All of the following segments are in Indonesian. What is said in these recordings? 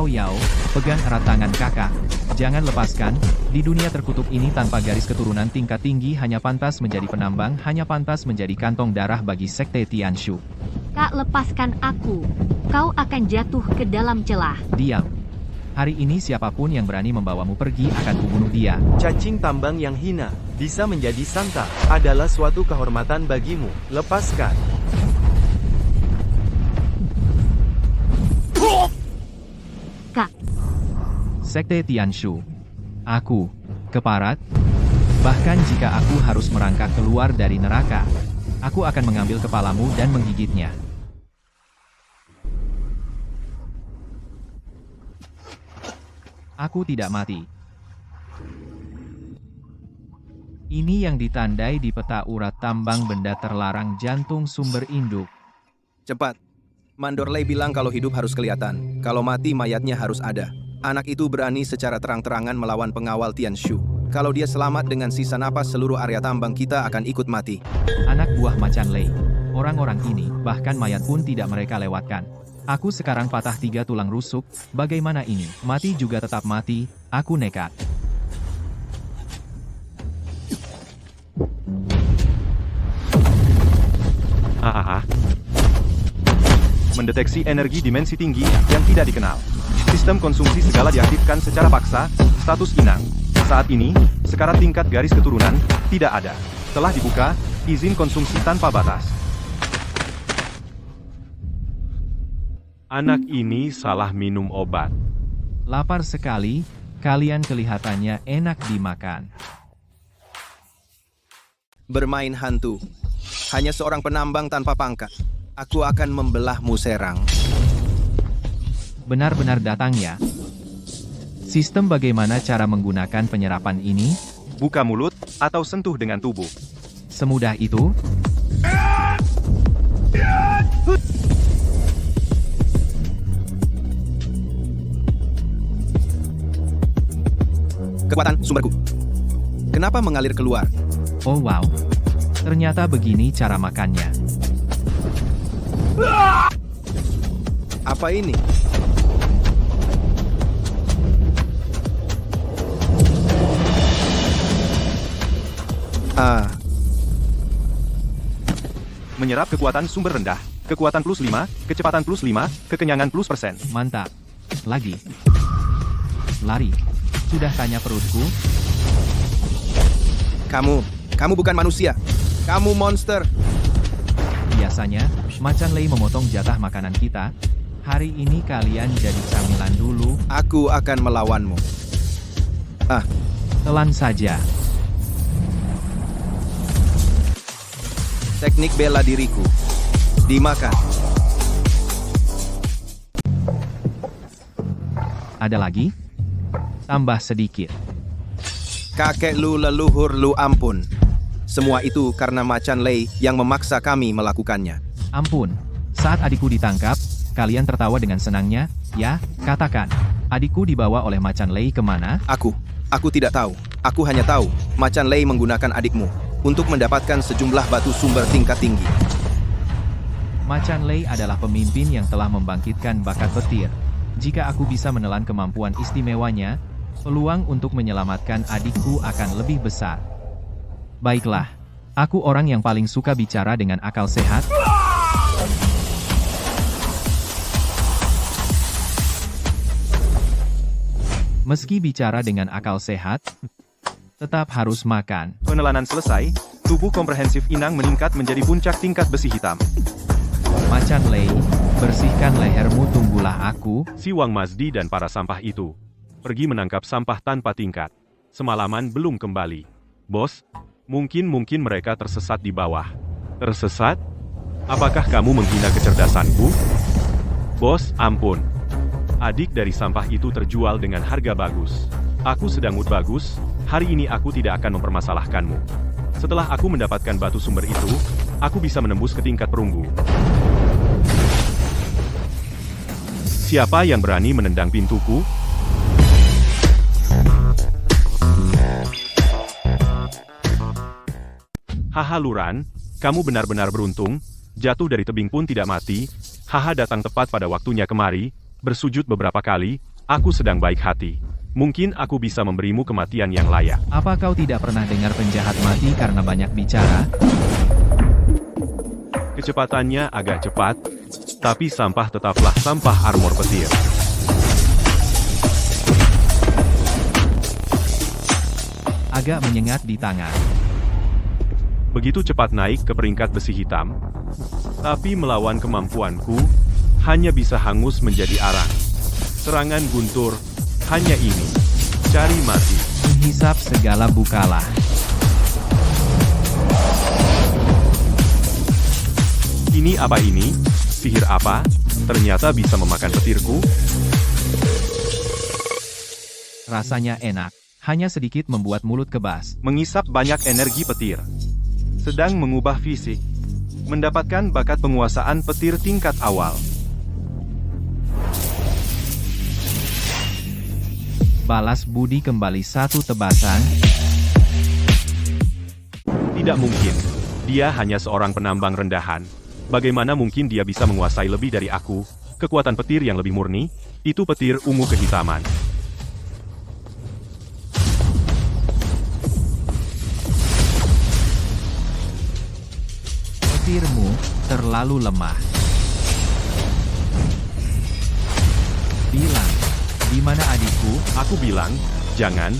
Yao Yao, pegang erat tangan kakak. Jangan lepaskan, di dunia terkutuk ini tanpa garis keturunan tingkat tinggi hanya pantas menjadi penambang, hanya pantas menjadi kantong darah bagi Sekte Tianshu. Kak, lepaskan aku. Kau akan jatuh ke dalam celah. Diam. Hari ini siapapun yang berani membawamu pergi akan kubunuh dia. Cacing tambang yang hina, bisa menjadi santa, adalah suatu kehormatan bagimu. Lepaskan. Kak, Sekte Tianshu. Aku, keparat. Bahkan jika aku harus merangkak keluar dari neraka, aku akan mengambil kepalamu dan menggigitnya. Aku tidak mati. Ini yang ditandai di peta urat tambang benda terlarang jantung sumber induk. Cepat. Mandorley bilang kalau hidup harus kelihatan, kalau mati mayatnya harus ada. Anak itu berani secara terang-terangan melawan pengawal Tianshu. Kalau dia selamat dengan sisa napas, seluruh area tambang kita akan ikut mati. Anak buah macan Lei. Orang-orang ini, bahkan mayat pun tidak mereka lewatkan. Aku sekarang patah 3 tulang rusuk, bagaimana ini? Mati juga tetap mati, aku nekat. Mendeteksi energi dimensi tinggi yang tidak dikenal. Sistem konsumsi segala diaktifkan secara paksa, status inang. Saat ini, sekarat tingkat garis keturunan, tidak ada. Telah dibuka, izin konsumsi tanpa batas. Anak ini salah minum obat. Lapar sekali, kalian kelihatannya enak dimakan. Bermain hantu. Hanya seorang penambang tanpa pangkat. Aku akan membelahmu serang. Benar-benar datang ya. Sistem bagaimana cara menggunakan penyerapan ini? Buka mulut, atau sentuh dengan tubuh. Semudah itu? Kekuatan sumberku. Kenapa mengalir keluar? Oh wow. Ternyata begini cara makannya. Apa ini? Menyerap kekuatan sumber rendah, kekuatan plus 5, kecepatan plus 5, kekenyangan plus %. Mantap. Lagi. Lari. Sudah tanya perutku? Kamu bukan manusia. Kamu monster. Biasanya, macan Lei memotong jatah makanan kita. Hari ini kalian jadi camilan dulu. Aku akan melawanmu. Telan saja. Teknik bela diriku. Dimakan. Ada lagi? Tambah sedikit. Kakek lu, leluhur lu, ampun. Semua itu karena macan Lei yang memaksa kami melakukannya. Ampun. Saat adikku ditangkap, kalian tertawa dengan senangnya, ya? Katakan. Adikku dibawa oleh macan Lei kemana? Aku tidak tahu. Aku hanya tahu, macan Lei menggunakan adikmu untuk mendapatkan sejumlah batu sumber tingkat tinggi. Macan Lei adalah pemimpin yang telah membangkitkan bakat petir. Jika aku bisa menelan kemampuan istimewanya, peluang untuk menyelamatkan adikku akan lebih besar. Baiklah, aku orang yang paling suka bicara dengan akal sehat. Meski bicara dengan akal sehat, tetap harus makan. Penelanan selesai, tubuh komprehensif inang meningkat menjadi puncak tingkat besi hitam. Macan Lei, bersihkan lehermu, tunggulah aku. Si Wang Mazdi dan para sampah itu pergi menangkap sampah tanpa tingkat. Semalaman belum kembali. Bos, mungkin mereka tersesat di bawah. Tersesat? Apakah kamu menghina kecerdasanku? Bos, ampun. Adik dari sampah itu terjual dengan harga bagus. Aku sedang mood bagus, hari ini aku tidak akan mempermasalahkanmu. Setelah aku mendapatkan batu sumber itu, aku bisa menembus ke tingkat perunggu. Siapa yang berani menendang pintuku? Haha Luran, kamu benar-benar beruntung, jatuh dari tebing pun tidak mati. Haha datang tepat pada waktunya kemari, bersujud beberapa kali, Aku sedang baik hati. Mungkin aku bisa memberimu kematian yang layak. Apa kau tidak pernah dengar penjahat mati karena banyak bicara? Kecepatannya agak cepat, tapi sampah tetaplah sampah armor petir. Agak menyengat di tangan. Begitu cepat naik ke peringkat besi hitam, tapi melawan kemampuanku, hanya bisa hangus menjadi arang. Serangan guntur, hanya ini. Cari mati. Menghisap segala bukalah. Ini apa ini? Sihir apa? Ternyata bisa memakan petirku? Rasanya enak. Hanya sedikit membuat mulut kebas. Mengisap banyak energi petir. Sedang mengubah fisik. Mendapatkan bakat penguasaan petir tingkat awal. Balas budi kembali satu tebasan. Tidak mungkin. Dia hanya seorang penambang rendahan. Bagaimana mungkin dia bisa menguasai lebih dari aku? Kekuatan petir yang lebih murni, itu petir ungu kehitaman. Petirmu terlalu lemah. Bilang, di mana adikku? Aku bilang, jangan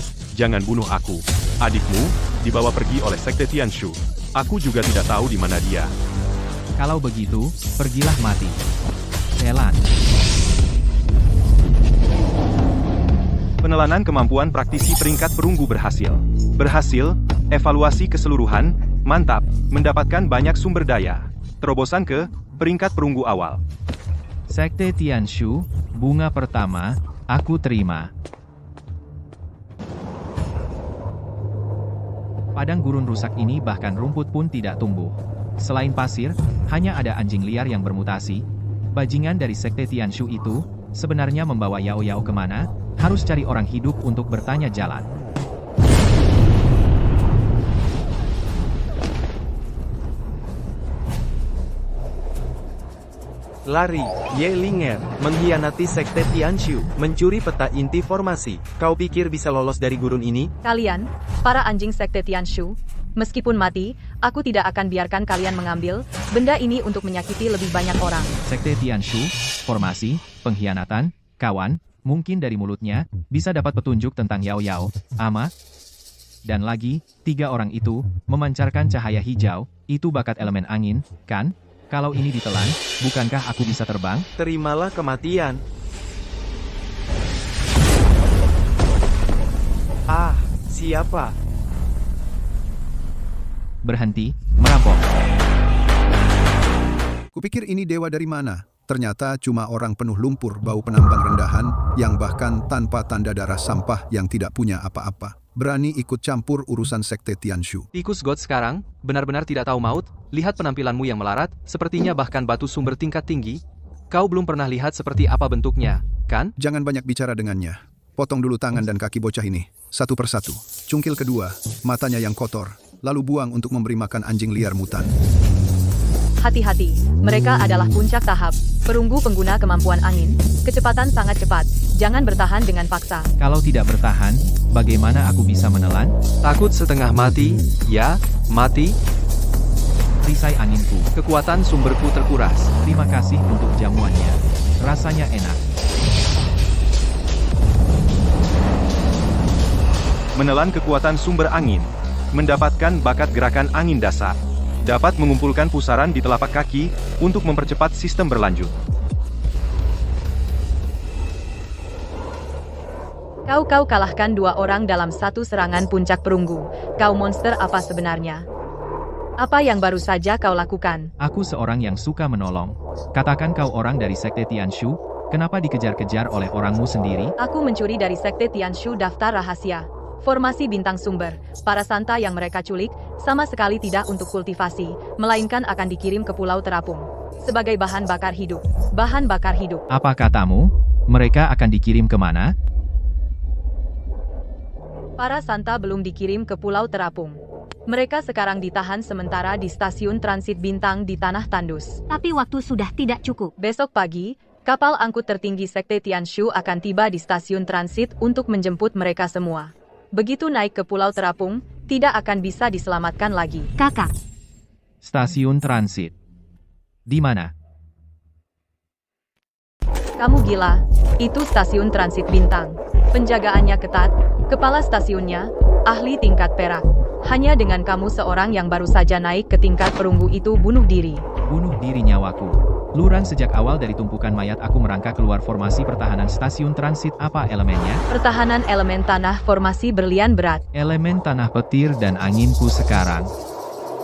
bunuh aku. Adikmu, dibawa pergi oleh Sekte Tianshu. Aku juga tidak tahu di mana dia. Kalau begitu, pergilah mati. Selan. Penelanan kemampuan praktisi peringkat perunggu berhasil. Berhasil, evaluasi keseluruhan, mantap, mendapatkan banyak sumber daya. Terobosan ke peringkat perunggu awal. Sekte Tianshu, bunga pertama, aku terima. Padang gurun rusak ini bahkan rumput pun tidak tumbuh. Selain pasir, hanya ada anjing liar yang bermutasi. Bajingan dari Sekte Tianshu itu, sebenarnya membawa Yao Yao kemana? Harus cari orang hidup untuk bertanya jalan. Lari, Yelinger, mengkhianati Sekte Tianshu, mencuri peta inti formasi. Kau pikir bisa lolos dari gurun ini? Kalian, para anjing Sekte Tianshu, meskipun mati, aku tidak akan biarkan kalian mengambil benda ini untuk menyakiti lebih banyak orang. Sekte Tianshu, formasi, pengkhianatan, kawan, mungkin dari mulutnya, bisa dapat petunjuk tentang Yao Yao, Ama. Dan lagi, 3 orang itu, memancarkan cahaya hijau, itu bakat elemen angin, kan? Kalau ini ditelan, bukankah aku bisa terbang? Terimalah kematian. Ah, siapa? Berhenti, merampok. Kupikir ini dewa dari mana? Ternyata cuma orang penuh lumpur bau penambang rendahan yang bahkan tanpa tanda darah sampah yang tidak punya apa-apa. Berani ikut campur urusan Sekte Tianshu. Tikus God sekarang, benar-benar tidak tahu maut, lihat penampilanmu yang melarat, sepertinya bahkan batu sumber tingkat tinggi. Kau belum pernah lihat seperti apa bentuknya, kan? Jangan banyak bicara dengannya. Potong dulu tangan dan kaki bocah ini, satu persatu. Cungkil kedua, matanya yang kotor, lalu buang untuk memberi makan anjing liar mutan. Hati-hati, mereka adalah puncak tahap. Perunggu pengguna kemampuan angin, kecepatan sangat cepat. Jangan bertahan dengan paksa. Kalau tidak bertahan, bagaimana aku bisa menelan? Takut setengah mati, ya, mati. Perisai anginku. Kekuatan sumberku terkuras. Terima kasih untuk jamuannya. Rasanya enak. Menelan kekuatan sumber angin. Mendapatkan bakat gerakan angin dasar. Dapat mengumpulkan pusaran di telapak kaki untuk mempercepat sistem berlanjut. Kau kalahkan 2 orang dalam satu serangan puncak perunggu. Kau monster apa sebenarnya? Apa yang baru saja kau lakukan? Aku seorang yang suka menolong. Katakan kau orang dari Sekte Tianshu, kenapa dikejar-kejar oleh orangmu sendiri? Aku mencuri dari Sekte Tianshu daftar rahasia. Formasi bintang sumber, para santa yang mereka culik, sama sekali tidak untuk kultivasi, melainkan akan dikirim ke Pulau Terapung. Sebagai bahan bakar hidup. Bahan bakar hidup. Apa katamu? Mereka akan dikirim kemana? Para santa belum dikirim ke Pulau Terapung. Mereka sekarang ditahan sementara di stasiun transit bintang di Tanah Tandus. Tapi waktu sudah tidak cukup. Besok pagi, Kapal angkut tertinggi Sekte Tianshu akan tiba di stasiun transit untuk menjemput mereka semua. Begitu naik ke Pulau Terapung, tidak akan bisa diselamatkan lagi. Kakak, Stasiun transit. Di mana? Kamu gila, itu stasiun transit bintang. Penjagaannya ketat, kepala stasiunnya, ahli tingkat perak. Hanya dengan kamu seorang yang baru saja naik ke tingkat perunggu itu bunuh diri. Bunuh diri nyawaku. Lurang, sejak awal dari tumpukan mayat aku merangkak keluar formasi pertahanan stasiun transit. Apa elemennya? Pertahanan elemen tanah formasi berlian berat. Elemen tanah, petir dan anginku sekarang.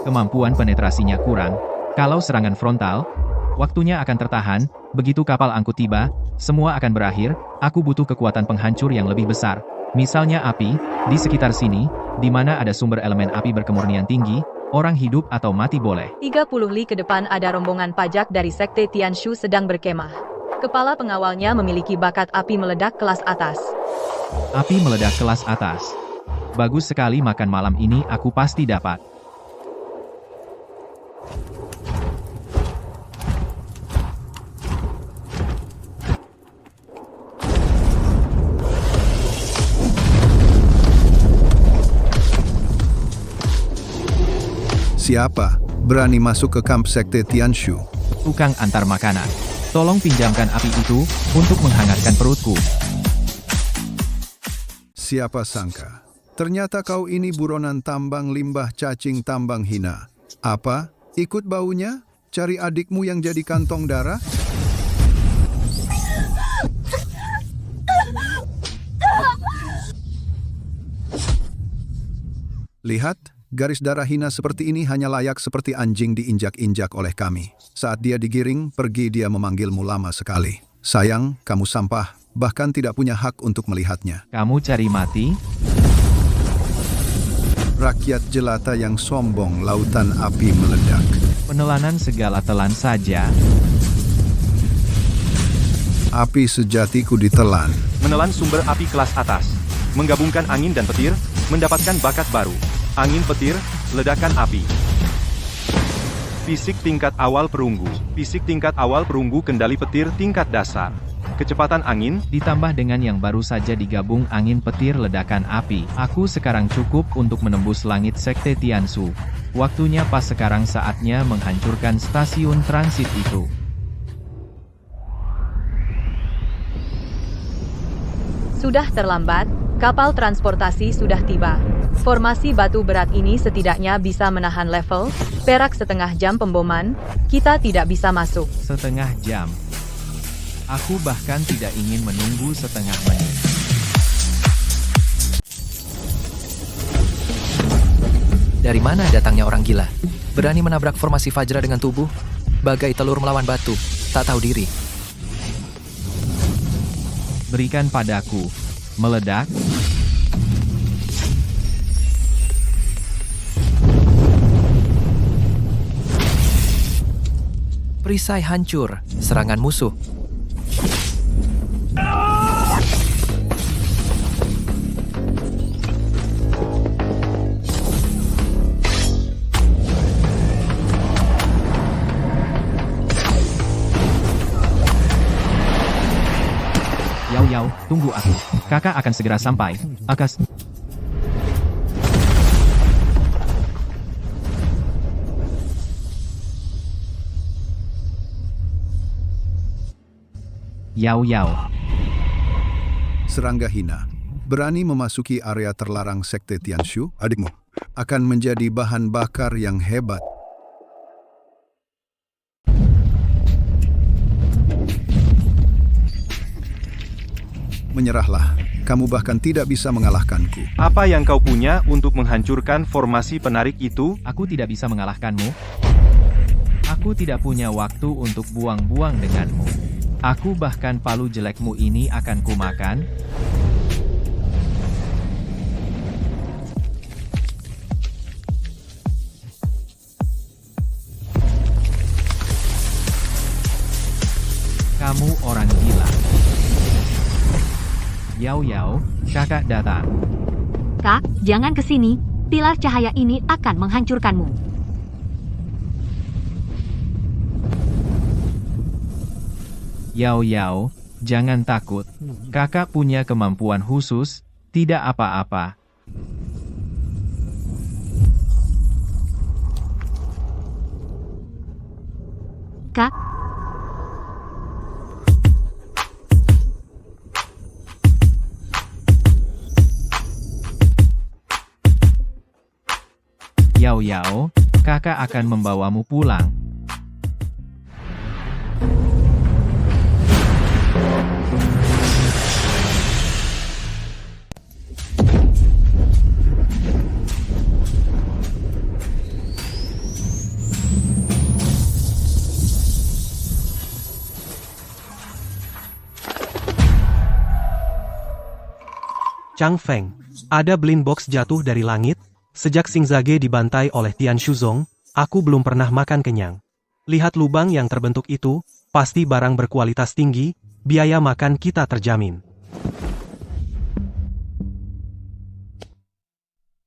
Kemampuan penetrasinya kurang. Kalau serangan frontal, waktunya akan tertahan. Begitu kapal angkut tiba, semua akan berakhir. Aku butuh kekuatan penghancur yang lebih besar. Misalnya api, di sekitar sini, di mana ada sumber elemen api berkemurnian tinggi, orang hidup atau mati boleh. 30 li ke depan ada rombongan pajak dari Sekte Tianshu sedang berkemah. Kepala pengawalnya memiliki bakat api meledak kelas atas. Api meledak kelas atas. Bagus sekali, makan malam ini aku pasti dapat. Siapa berani masuk ke kamp Sekte Tianshu? Tukang antar makanan. Tolong pinjamkan api itu untuk menghangatkan perutku. Siapa sangka? Ternyata kau ini buronan tambang limbah cacing tambang hina. Apa? Ikut baunya? Cari adikmu yang jadi kantong darah? Lihat, garis darah hina seperti ini hanya layak seperti anjing diinjak-injak oleh kami. Saat dia digiring, pergi dia memanggilmu lama sekali. Sayang, kamu sampah, bahkan tidak punya hak untuk melihatnya. Kamu cari mati? Rakyat jelata yang sombong, lautan api meledak. Penelanan segala telan saja. Api sejatiku ditelan. Menelan sumber api kelas atas. Menggabungkan angin dan petir, mendapatkan bakat baru. Angin petir, ledakan api. Fisik tingkat awal perunggu. Fisik tingkat awal perunggu kendali petir tingkat dasar. Kecepatan angin, Ditambah dengan yang baru saja digabung angin petir ledakan api. Aku sekarang cukup untuk menembus langit Sekte Tianshu. Waktunya pas sekarang, saatnya menghancurkan stasiun transit itu. Sudah terlambat, kapal transportasi sudah tiba. Formasi batu berat ini setidaknya bisa menahan level, perak setengah jam pemboman, kita tidak bisa masuk. Setengah jam. Aku bahkan tidak ingin menunggu setengah menit. Dari mana datangnya orang gila? Berani menabrak formasi Fajra dengan tubuh? Bagai telur melawan batu, tak tahu diri. Berikan padaku. Meledak. Perisai hancur, serangan musuh. Yau, tunggu aku. Kakak akan segera sampai. Akas. Yau. Serangga hina, berani memasuki area terlarang Sekte Tianshu, adikmu akan menjadi bahan bakar yang hebat. Menyerahlah, kamu bahkan tidak bisa mengalahkanku. apa yang kau punya untuk menghancurkan formasi penarik itu? Aku tidak bisa mengalahkanmu. Aku tidak punya waktu untuk buang-buang denganmu. Aku bahkan palu jelekmu ini akan kumakan. Kamu orang gila. Yau, kakak datang. Kak, jangan ke sini. Pilar cahaya ini akan menghancurkanmu. Yao Yao, jangan takut. Kakak punya kemampuan khusus, tidak apa-apa. Kak, Yao Yao, kakak akan membawamu pulang. Chang Feng, ada blind box jatuh dari langit? Sejak Xingzage dibantai oleh Tian Shuzong, aku belum pernah makan kenyang. Lihat lubang yang terbentuk itu, pasti barang berkualitas tinggi, biaya makan kita terjamin.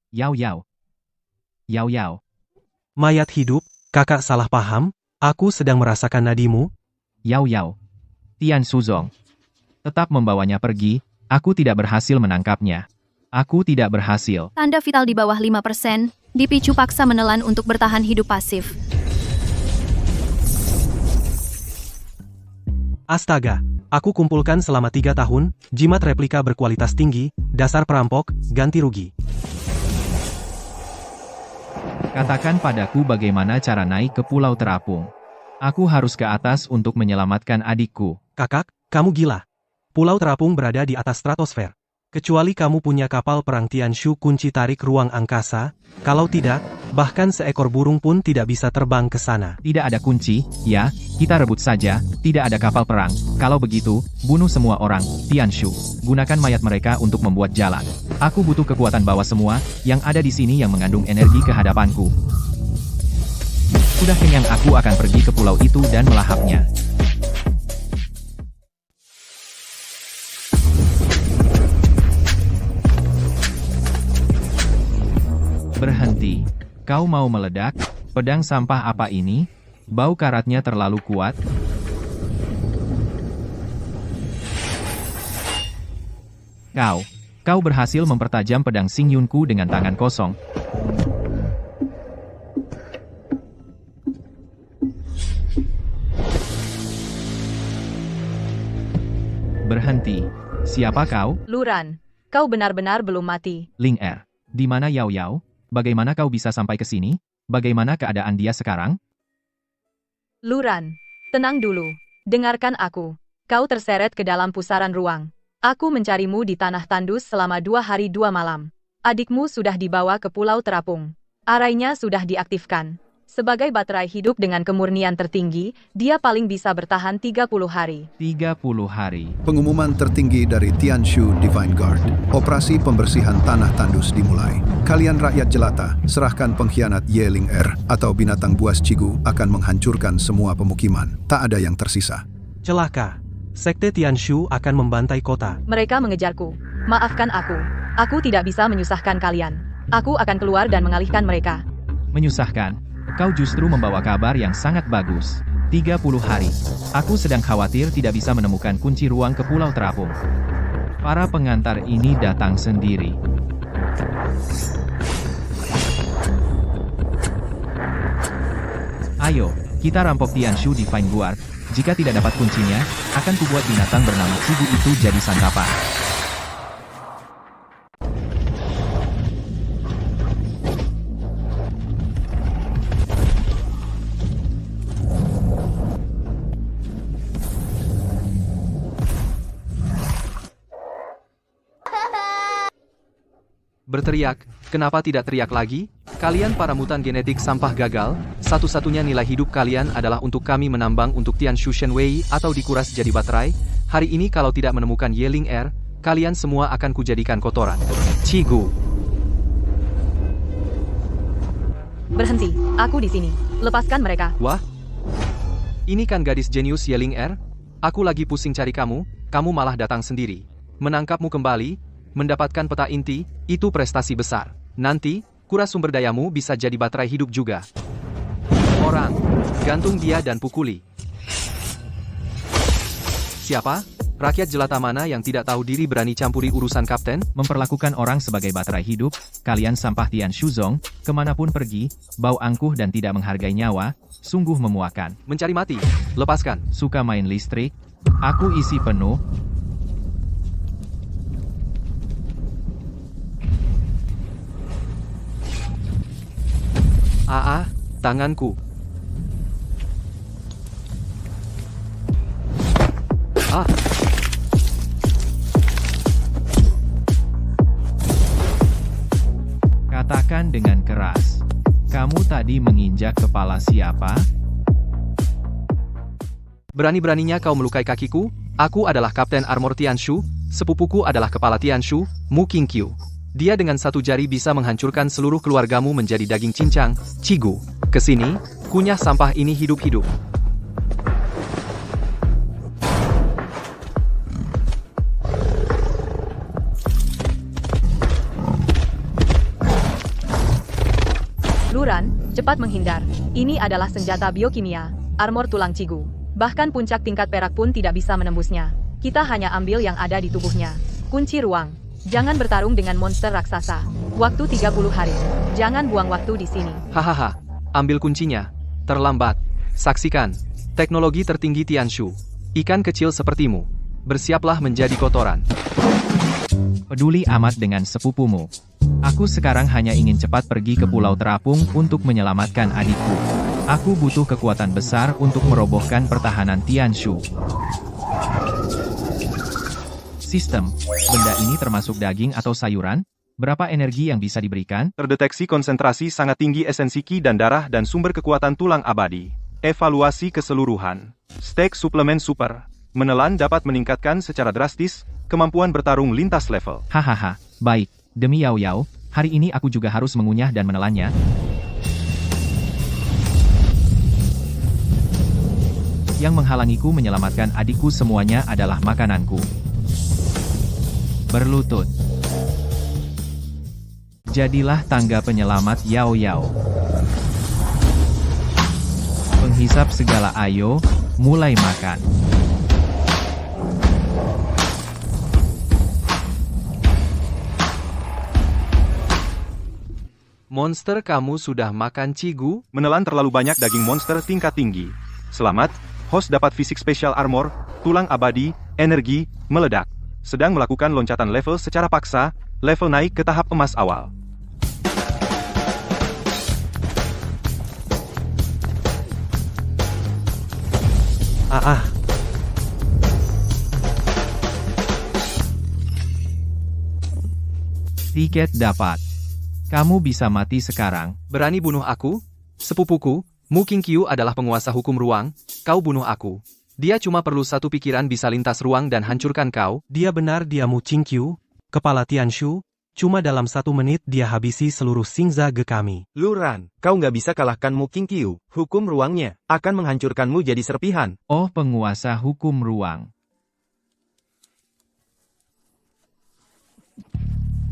Yao Yao. Yao Yao. Mayat hidup, kakak salah paham, aku sedang merasakan nadimu. Yao Yao. Tian Shuzong. Tetap membawanya pergi, aku tidak berhasil menangkapnya. Aku tidak berhasil. Tanda vital di bawah 5%, dipicu paksa menelan untuk bertahan hidup pasif. Astaga, aku kumpulkan selama 3 tahun, jimat replika berkualitas tinggi, dasar perampok, ganti rugi. Katakan padaku bagaimana cara naik ke Pulau Terapung. Aku harus ke atas untuk menyelamatkan adikku. Kakak, kamu gila. Pulau Terapung berada di atas stratosfer. Kecuali kamu punya kapal perang Tianshu kunci tarik ruang angkasa, kalau tidak, bahkan seekor burung pun tidak bisa terbang ke sana. Tidak ada kunci, ya, kita rebut saja, tidak ada kapal perang. Kalau begitu, bunuh semua orang, Tianshu. Gunakan mayat mereka untuk membuat jalan. Aku butuh kekuatan bawah semua, yang ada di sini yang mengandung energi ke hadapanku. Sudah kenyang, aku akan pergi ke pulau itu dan melahapnya. Berhenti. Kau mau meledak? Pedang sampah apa ini? Bau karatnya terlalu kuat. Kau berhasil mempertajam pedang Xingyunku dengan tangan kosong. Berhenti. Siapa kau? Luran, kau benar-benar belum mati. Ling Er. Di mana Yao Yao? Bagaimana kau bisa sampai ke sini? Bagaimana keadaan dia sekarang? Luran, tenang dulu. Dengarkan aku. Kau terseret ke dalam pusaran ruang. Aku mencarimu di tanah tandus selama 2 hari 2 malam. Adikmu sudah dibawa ke Pulau Terapung. Arainya sudah diaktifkan. Sebagai baterai hidup dengan kemurnian tertinggi, dia paling bisa bertahan 30 hari. 30 hari. Pengumuman tertinggi dari Tianshu Divine Guard. Operasi pembersihan tanah tandus dimulai. Kalian rakyat jelata, serahkan pengkhianat Ye Ling Er atau binatang buas Cigu akan menghancurkan semua pemukiman. Tak ada yang tersisa. Celaka. Sekte Tianshu akan membantai kota. Mereka mengejarku. Maafkan aku. Aku tidak bisa menyusahkan kalian. Aku akan keluar dan mengalihkan mereka. Menyusahkan. Kau justru membawa kabar yang sangat bagus. 30 hari. Aku sedang khawatir tidak bisa menemukan kunci ruang ke Pulau Terapung. Para pengantar ini datang sendiri. Ayo, kita rampok Tianshu Divine Guard. Jika tidak dapat kuncinya, akan kubuat binatang bernama Cigu itu jadi santapan. Berteriak, kenapa tidak teriak lagi? Kalian para mutan genetik sampah gagal, satu-satunya nilai hidup kalian adalah untuk kami menambang untuk Tianshu Shenwei atau dikuras jadi baterai. Hari ini kalau tidak menemukan Ye Ling Er, kalian semua akan kujadikan kotoran. Cigu. Berhenti, aku di sini. Lepaskan mereka. Wah? Ini kan gadis jenius Ye Ling Er? Aku lagi pusing cari kamu, kamu malah datang sendiri. Menangkapmu kembali, mendapatkan peta inti, itu prestasi besar. Nanti, kuras sumber dayamu bisa jadi baterai hidup juga. Orang, gantung dia dan pukuli. siapa? Rakyat jelata mana yang tidak tahu diri berani campuri urusan kapten? Memperlakukan orang sebagai baterai hidup, kalian sampah Tian Shuzong, kemanapun pergi, bau angkuh dan tidak menghargai nyawa, sungguh memuakan. Mencari mati. Lepaskan. Suka main listrik? Aku isi penuh. Tanganku. Katakan dengan keras. Kamu tadi menginjak kepala siapa? Berani-beraninya kau melukai kakiku? Aku adalah Kapten Armor Tianshu, sepupuku adalah Kepala Tianshu, Mu Qingqiu. Dia dengan satu jari bisa menghancurkan seluruh keluargamu menjadi daging cincang, Cigu. Kesini, kunyah sampah ini hidup-hidup. Luran, cepat menghindar. Ini adalah senjata biokimia, armor tulang Cigu. Bahkan puncak tingkat perak pun tidak bisa menembusnya. Kita hanya ambil yang ada di tubuhnya. Kunci ruang. Jangan bertarung dengan monster raksasa. Waktu 30 hari. Jangan buang waktu di sini. Hahaha. Ambil kuncinya. Terlambat. Saksikan. Teknologi tertinggi Tianshu. Ikan kecil sepertimu. Bersiaplah menjadi kotoran. Peduli amat dengan sepupumu. Aku sekarang hanya ingin cepat pergi ke Pulau Terapung untuk menyelamatkan adikku. Aku butuh kekuatan besar untuk merobohkan pertahanan Tianshu. Sistem, benda ini termasuk daging atau sayuran? Berapa energi yang bisa diberikan? Terdeteksi konsentrasi sangat tinggi esensi ki dan darah dan sumber kekuatan tulang abadi. Evaluasi keseluruhan. Stek suplemen super. Menelan dapat meningkatkan secara drastis kemampuan bertarung lintas level. Hahaha, baik. Demi Yao Yao, hari ini aku juga harus mengunyah dan menelannya. Yang menghalangiku menyelamatkan adikku semuanya adalah makananku. Berlutut. Jadilah tangga penyelamat Yao Yao. Penghisap segala ayo, mulai makan. Monster kamu sudah makan Cigu? Menelan terlalu banyak daging monster tingkat tinggi. Selamat, host dapat fisik spesial armor, tulang abadi, energi, meledak. Sedang melakukan loncatan level secara paksa, level naik ke tahap emas awal. Tiket dapat. Kamu bisa mati sekarang. Berani bunuh aku? Sepupuku, Mu Qingqiu adalah penguasa hukum ruang, kau bunuh aku. Dia cuma perlu satu pikiran bisa lintas ruang dan hancurkan kau. Dia benar, dia Mu Qingqiu, Kepala Tianshu. Cuma dalam 1 menit dia habisi seluruh Xingzage kami. Luran, kau nggak bisa kalahkan Mu Qingqiu. Hukum ruangnya akan menghancurkanmu jadi serpihan. Oh, penguasa hukum ruang.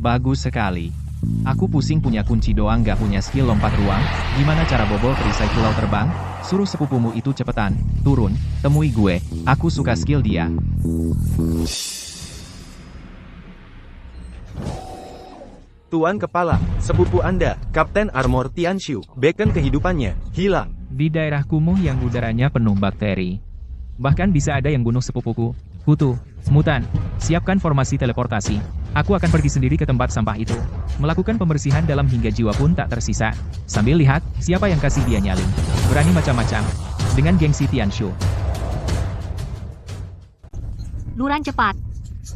Bagus sekali. Aku pusing punya kunci doang gak punya skill lompat ruang. Gimana cara bobol perisai pulau terbang? Suruh sepupumu itu cepetan, turun, temui gue. Aku suka skill dia. Tuan Kepala, sepupu Anda, Kapten Armor Tianshu, beacon kehidupannya hilang. Di daerah kumuh yang udaranya penuh bakteri. Bahkan bisa ada yang bunuh sepupuku. Kutu, mutan, siapkan formasi teleportasi. Aku akan pergi sendiri ke tempat sampah itu. Melakukan pembersihan dalam hingga jiwa pun tak tersisa. Sambil lihat, siapa yang kasih dia nyali. Berani macam-macam. Dengan gengsi Tianshu. Luran cepat.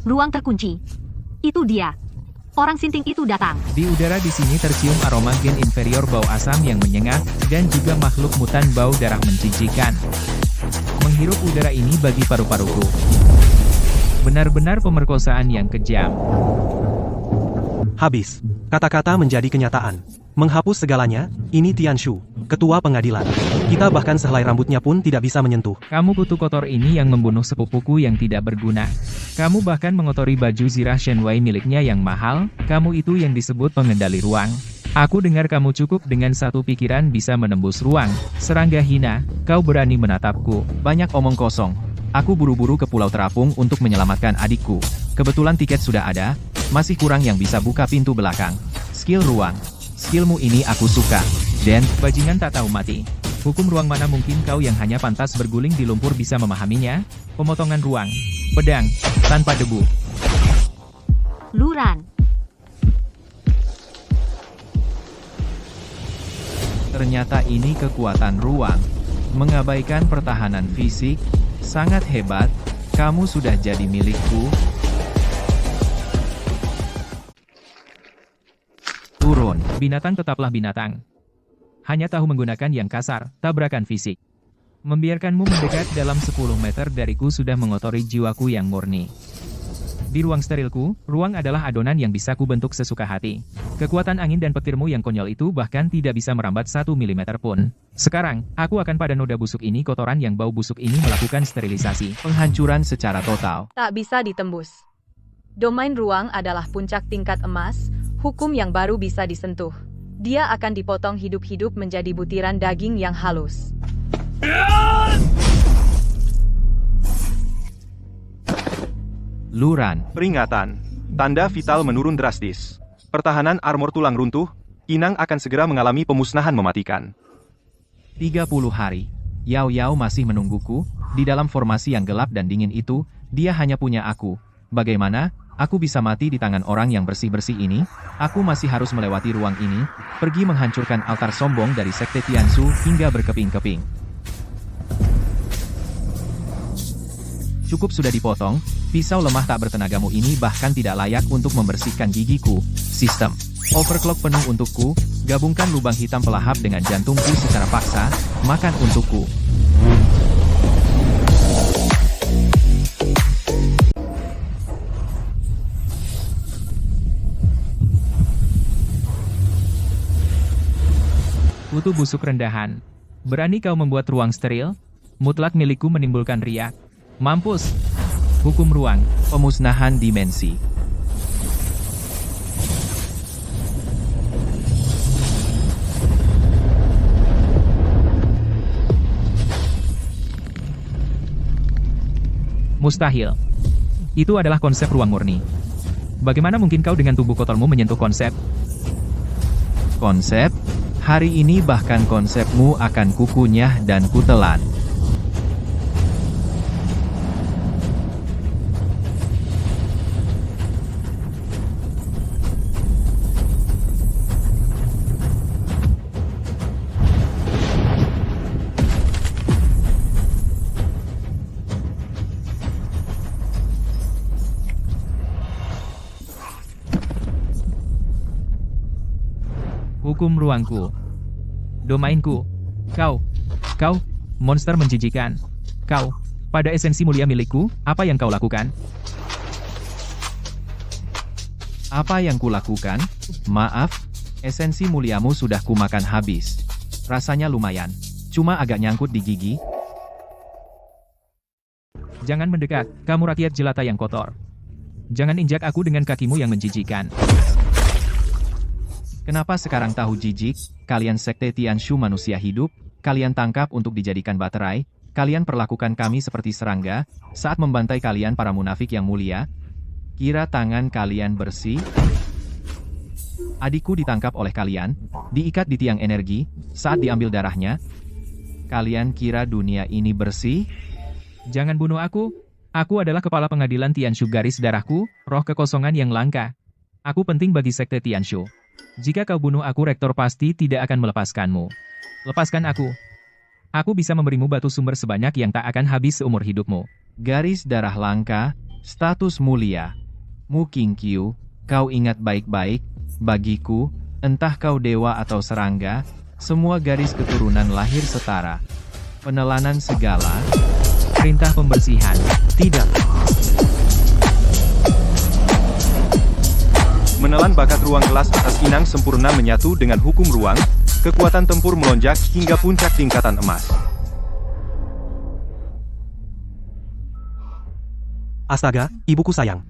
Ruang terkunci. Itu dia. Orang sinting itu datang. Di udara di sini tercium aroma gen inferior bau asam yang menyengat, dan juga makhluk mutan bau darah menjijikan. Menghirup udara ini bagi paru-paruku. Benar-benar pemerkosaan yang kejam. Habis. Kata-kata menjadi kenyataan. Menghapus segalanya, ini Tianshu, ketua pengadilan. Kita bahkan sehelai rambutnya pun tidak bisa menyentuh. Kamu kutu kotor ini yang membunuh sepupuku yang tidak berguna. Kamu bahkan mengotori baju zirah Shenwei miliknya yang mahal. Kamu itu yang disebut pengendali ruang. Aku dengar kamu cukup dengan satu pikiran bisa menembus ruang. Serangga hina, kau berani menatapku. Banyak omong kosong. Aku buru-buru ke Pulau Terapung untuk menyelamatkan adikku. Kebetulan tiket sudah ada, masih kurang yang bisa buka pintu belakang. Skill ruang. Skillmu ini aku suka. Dan, Bajingan tak tahu mati. Hukum ruang mana mungkin kau yang hanya pantas berguling di lumpur bisa memahaminya? Pemotongan ruang. Pedang. Tanpa debu. Luran. ternyata ini kekuatan ruang. Mengabaikan pertahanan fisik, sangat hebat, kamu sudah jadi milikku. Turun, binatang tetaplah binatang. Hanya tahu menggunakan yang kasar, tabrakan fisik. Membiarkanmu mendekat dalam 10 meter dariku sudah mengotori jiwaku yang murni. Di ruang sterilku, ruang adalah adonan yang bisa kubentuk sesuka hati. Kekuatan angin dan petirmu yang konyol itu bahkan tidak bisa merambat 1 mm pun. Sekarang, aku akan pada noda busuk ini kotoran yang bau busuk ini melakukan sterilisasi. Penghancuran secara total. Tak bisa ditembus. Domain ruang adalah puncak tingkat emas, hukum yang baru bisa disentuh. Dia akan dipotong hidup-hidup menjadi butiran daging yang halus. Luran. Peringatan. Tanda vital menurun drastis. Pertahanan armor tulang runtuh, Inang akan segera mengalami pemusnahan mematikan. 30 hari. Yao Yao masih menungguku, di dalam formasi yang gelap dan dingin itu, dia hanya punya aku. Bagaimana? Aku bisa mati di tangan orang yang bersih-bersih ini? Aku masih harus melewati ruang ini, pergi menghancurkan altar sombong dari Sekte Tianshu hingga berkeping-keping. Cukup sudah dipotong, pisau lemah tak bertenagamu ini bahkan tidak layak untuk membersihkan gigiku. Sistem overclock penuh untukku, gabungkan lubang hitam pelahap dengan jantungku secara paksa, makan untukku. Kutu busuk rendahan. Berani kau membuat ruang steril? Mutlak milikku menimbulkan riak. Mampus. Hukum ruang. Pemusnahan dimensi. Mustahil. Itu adalah konsep ruang murni. Bagaimana mungkin kau dengan tubuh kotormu menyentuh konsep? Konsep? Hari ini bahkan konsepmu akan kukunyah dan kutelan. Hukum ruangku. Domainku. Kau, monster menjijikan. Kau, pada esensi mulia milikku, apa yang kau lakukan? Apa yang kulakukan? Maaf, esensi muliamu sudah kumakan habis. Rasanya lumayan, cuma agak nyangkut di gigi. Jangan mendekat, kamu rakyat jelata yang kotor. Jangan injak aku dengan kakimu yang menjijikan. Kenapa sekarang tahu jijik? Kalian Sekte Tianshu manusia hidup, kalian tangkap untuk dijadikan baterai, kalian perlakukan kami seperti serangga, saat membantai kalian para munafik yang mulia. Kira tangan kalian bersih? Adikku ditangkap oleh kalian, diikat di tiang energi, saat diambil darahnya. Kalian kira dunia ini bersih? Jangan bunuh aku. Aku adalah kepala pengadilan Tianshu garis darahku, roh kekosongan yang langka. Aku penting bagi Sekte Tianshu. Jika kau bunuh aku, rektor pasti tidak akan melepaskanmu. Lepaskan aku. Aku bisa memberimu batu sumber sebanyak yang tak akan habis seumur hidupmu. Garis darah langka, status mulia. Mu Qingqiu, kau ingat baik-baik, bagiku, entah kau dewa atau serangga, semua garis keturunan lahir setara. Penelanan segala. Perintah pembersihan. Tidak. Menelan bakat ruang kelas atas Inang sempurna menyatu dengan hukum ruang, kekuatan tempur melonjak hingga puncak tingkatan emas. Astaga, ibuku sayang.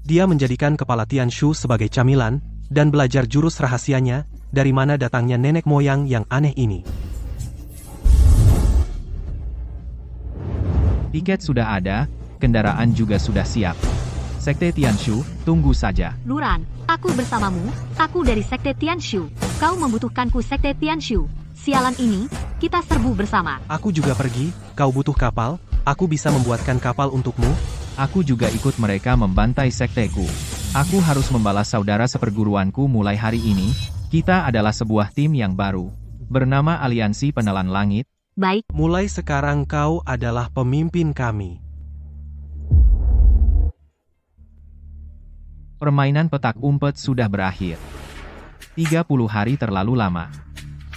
Dia menjadikan kepala Tianshu sebagai camilan, dan belajar jurus rahasianya, dari mana datangnya nenek moyang yang aneh ini. Tiket sudah ada, kendaraan juga sudah siap. Sekte Tianshu, tunggu saja. Luran, aku bersamamu, aku dari Sekte Tianshu. Kau membutuhkanku Sekte Tianshu. Sialan ini, kita serbu bersama. Aku juga pergi, kau butuh kapal, aku bisa membuatkan kapal untukmu. Aku juga ikut mereka membantai sekteku. Aku harus membalas saudara seperguruanku mulai hari ini. Kita adalah sebuah tim yang baru, bernama Aliansi Penelan Langit. Baik, Mulai sekarang kau adalah pemimpin kami. Permainan petak umpet sudah berakhir. 30 hari terlalu lama.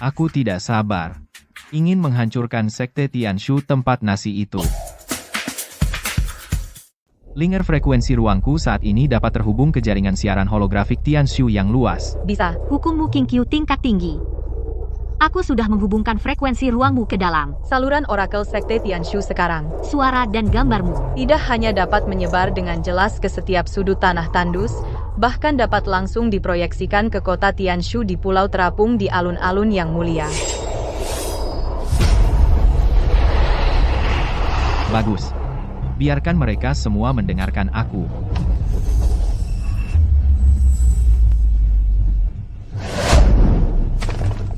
Aku tidak sabar. Ingin menghancurkan Sekte Tianshu tempat nasi itu. Linger frekuensi ruangku saat ini dapat terhubung ke jaringan siaran holografik Tianshu yang luas. Bisa. hukummu King Q tingkat tinggi. Aku sudah menghubungkan frekuensi ruangmu ke dalam. Saluran orakel Sekte Tianshu sekarang Suara dan gambarmu. tidak hanya dapat menyebar dengan jelas ke setiap sudut tanah tandus, bahkan dapat langsung diproyeksikan ke kota Tianshu di Pulau Terapung di alun-alun yang mulia. Bagus. Biarkan mereka semua mendengarkan aku.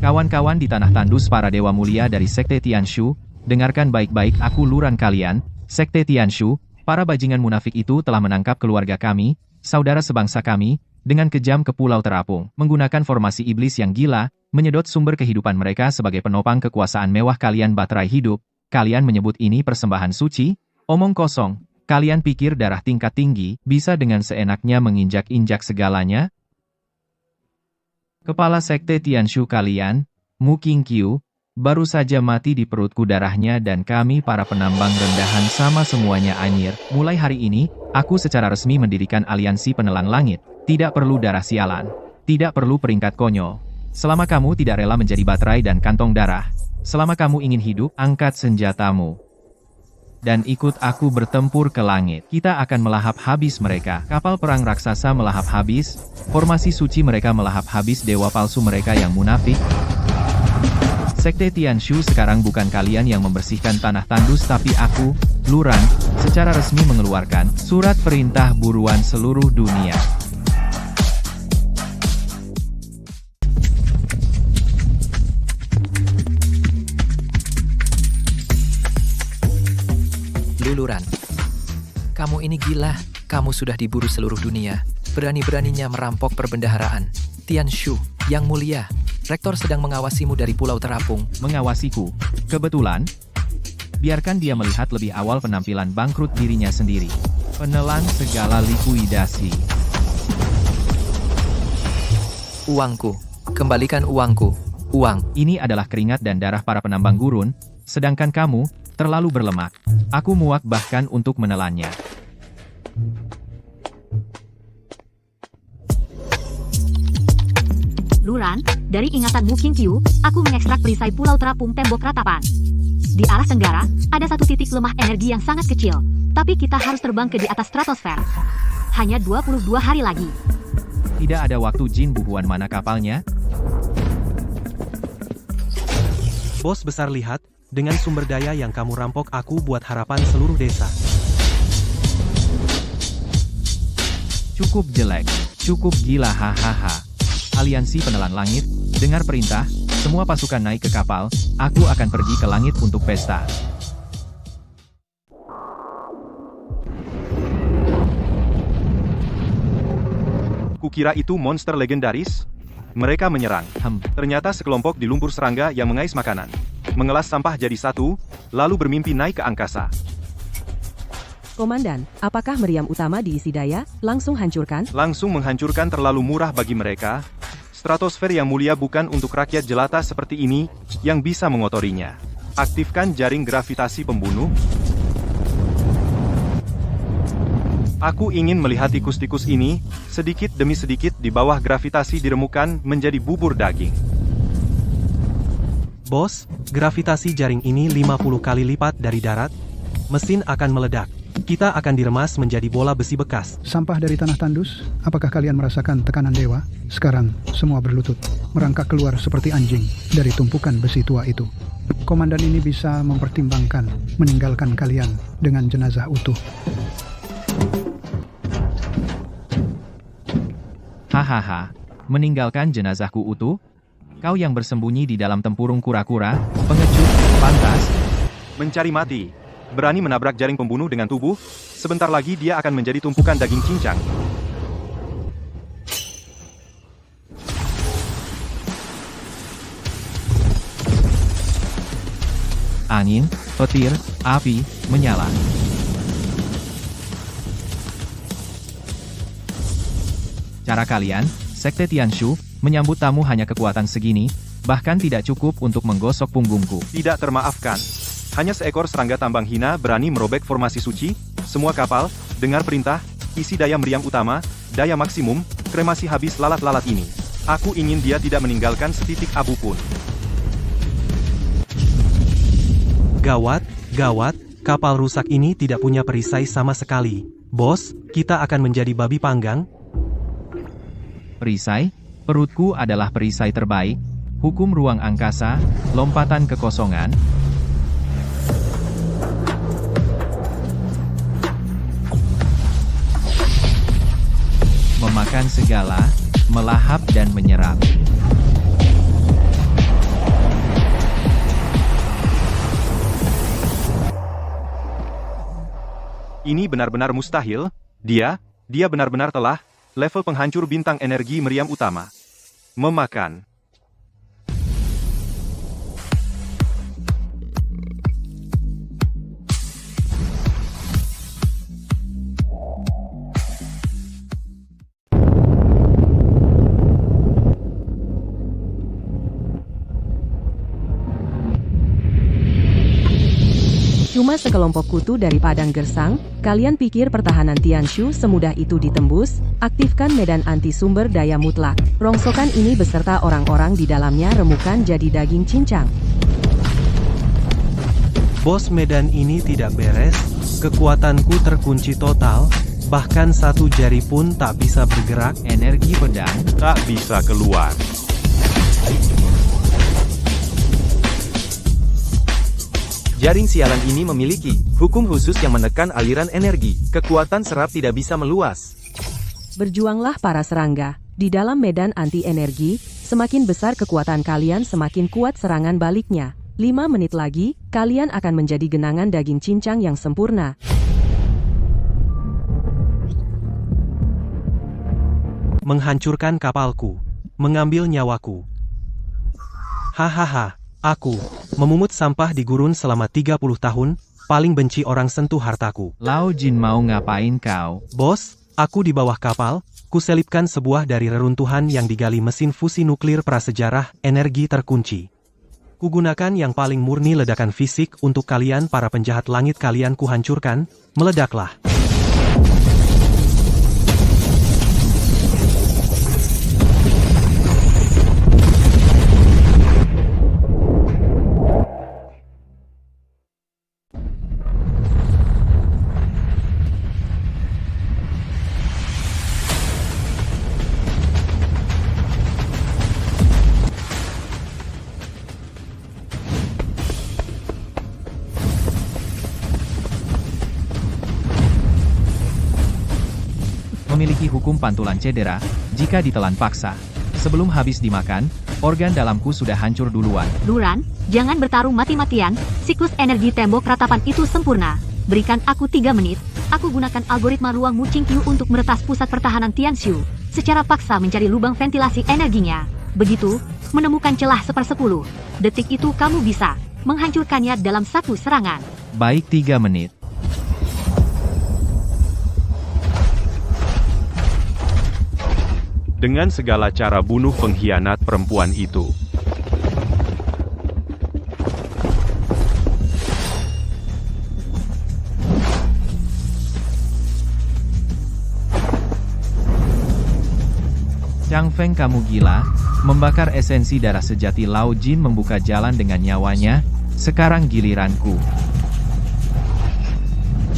Kawan-kawan di tanah tandus para dewa mulia dari Sekte Tianshu, dengarkan baik-baik aku luran kalian, Sekte Tianshu, para bajingan munafik itu telah menangkap keluarga kami, saudara sebangsa kami, dengan kejam ke Pulau Terapung, menggunakan formasi iblis yang gila, menyedot sumber kehidupan mereka sebagai penopang kekuasaan mewah kalian baterai hidup. Kalian menyebut ini persembahan suci? Omong kosong. Kalian pikir darah tingkat tinggi bisa dengan seenaknya menginjak-injak segalanya? Kepala Sekte Tianshu kalian, Mu King Q, baru saja mati di perutku darahnya dan kami para penambang rendahan sama semuanya anyir. Mulai hari ini, aku secara resmi mendirikan Aliansi Penelan Langit. Tidak perlu darah sialan. Tidak perlu peringkat konyol. Selama kamu tidak rela menjadi baterai dan kantong darah, selama kamu ingin hidup, angkat senjatamu. Dan ikut aku bertempur ke langit. Kita akan melahap habis mereka. Kapal perang raksasa melahap habis, formasi suci mereka melahap habis dewa palsu mereka yang munafik. Sekte Tianshu sekarang bukan kalian yang membersihkan tanah tandus tapi aku, Luran, secara resmi mengeluarkan surat perintah buruan seluruh dunia. Luluran, kamu ini gila. Kamu sudah diburu seluruh dunia. Berani-beraninya merampok perbendaharaan. Tianshu, yang mulia, Rektor sedang mengawasimu dari Pulau Terapung. Mengawasiku? Kebetulan? Biarkan dia melihat lebih awal penampilan bangkrut dirinya sendiri. Penelan segala likuidasi. Uangku. Kembalikan uangku. Uang. Ini adalah keringat dan darah para penambang gurun, sedangkan kamu terlalu berlemak. Aku muak bahkan untuk menelannya. Luran, dari ingatanmu King Q, aku mengekstrak perisai Pulau Terapung tembok ratapan. Di arah tenggara, ada satu titik lemah energi yang sangat kecil, tapi kita harus terbang ke di atas stratosfer. Hanya 22 hari lagi. Tidak ada waktu Jin buhuan mana kapalnya? Bos besar lihat, dengan sumber daya yang kamu rampok aku buat harapan seluruh desa. Cukup jelek, cukup gila hahaha. Aliansi Penelan Langit, dengar perintah, semua pasukan naik ke kapal, aku akan pergi ke langit untuk pesta. Kukira itu monster legendaris? Mereka menyerang. Ternyata sekelompok di lumpur serangga yang mengais makanan. Mengelas sampah jadi satu, lalu bermimpi naik ke angkasa. Komandan, apakah meriam utama diisi daya? Langsung hancurkan? Langsung menghancurkan terlalu murah bagi mereka. Stratosfer yang mulia bukan untuk rakyat jelata seperti ini, yang bisa mengotorinya. Aktifkan jaring gravitasi pembunuh. Aku ingin melihat tikus-tikus ini, sedikit demi sedikit di bawah gravitasi diremukan menjadi bubur daging. Bos, gravitasi jaring ini 50 kali lipat dari darat. Mesin akan meledak. Kita akan diremas menjadi bola besi bekas. Sampah dari tanah tandus, apakah kalian merasakan tekanan dewa? Sekarang, semua berlutut, merangkak keluar seperti anjing dari tumpukan besi tua itu. Komandan ini bisa mempertimbangkan meninggalkan kalian dengan jenazah utuh. Hahaha, meninggalkan jenazahku utuh? Kau yang bersembunyi di dalam tempurung kura-kura, pengecut, pantas. Mencari mati. Berani menabrak jaring pembunuh dengan tubuh? Sebentar lagi dia akan menjadi tumpukan daging cincang. Angin, petir, api, menyala. Cara kalian, Sekte Tianshu, menyambut tamu hanya kekuatan segini, bahkan tidak cukup untuk menggosok punggungku. Tidak termaafkan. Hanya seekor serangga tambang hina berani merobek formasi suci. Semua kapal, dengar perintah, isi daya meriam utama, daya maksimum, kremasi habis lalat-lalat ini. Aku ingin dia tidak meninggalkan setitik abu pun. Gawat, gawat, kapal rusak ini tidak punya perisai sama sekali. Bos, kita akan menjadi babi panggang. Perisai? Perutku adalah perisai terbaik. Hukum ruang angkasa, lompatan kekosongan. Memakan segala, melahap dan menyerap. Ini benar-benar mustahil. Dia benar-benar telah level penghancur bintang energi meriam utama. Memakan. Cuma sekelompok kutu dari padang gersang, kalian pikir pertahanan Tianshu semudah itu ditembus? Aktifkan medan anti sumber daya mutlak. Rongsokan ini beserta orang-orang di dalamnya remukan jadi daging cincang. Bos, medan ini tidak beres, kekuatanku terkunci total, bahkan satu jari pun tak bisa bergerak. Energi pedang tak bisa keluar. Jaring sialan ini memiliki hukum khusus yang menekan aliran energi. Kekuatan serap tidak bisa meluas. Berjuanglah para serangga. Di dalam medan anti-energi, semakin besar kekuatan kalian semakin kuat serangan baliknya. 5 menit lagi, kalian akan menjadi genangan daging cincang yang sempurna. Menghancurkan kapalku. Mengambil nyawaku. Hahaha. Aku, memungut sampah di gurun selama 30 tahun, paling benci orang sentuh hartaku. Lao Jin mau ngapain kau? Bos, aku di bawah kapal, kuselipkan sebuah dari reruntuhan yang digali mesin fusi nuklir prasejarah, energi terkunci. Kugunakan yang paling murni ledakan fisik untuk kalian para penjahat langit kalian kuhancurkan, meledaklah. Memiliki hukum pantulan cedera, jika ditelan paksa. Sebelum habis dimakan, organ dalamku sudah hancur duluan. Duran, jangan bertarung mati-matian, siklus energi tembok ratapan itu sempurna. Berikan aku 3 menit, aku gunakan algoritma ruang Mucing Q untuk meretas pusat pertahanan Tianshu, secara paksa mencari lubang ventilasi energinya. Begitu, menemukan celah 1/10 detik itu kamu bisa menghancurkannya dalam satu serangan. Baik, 3 menit. Dengan segala cara bunuh pengkhianat perempuan itu. Chang Feng, kamu gila? Membakar esensi darah sejati Lao Jin membuka jalan dengan nyawanya. Sekarang giliranku.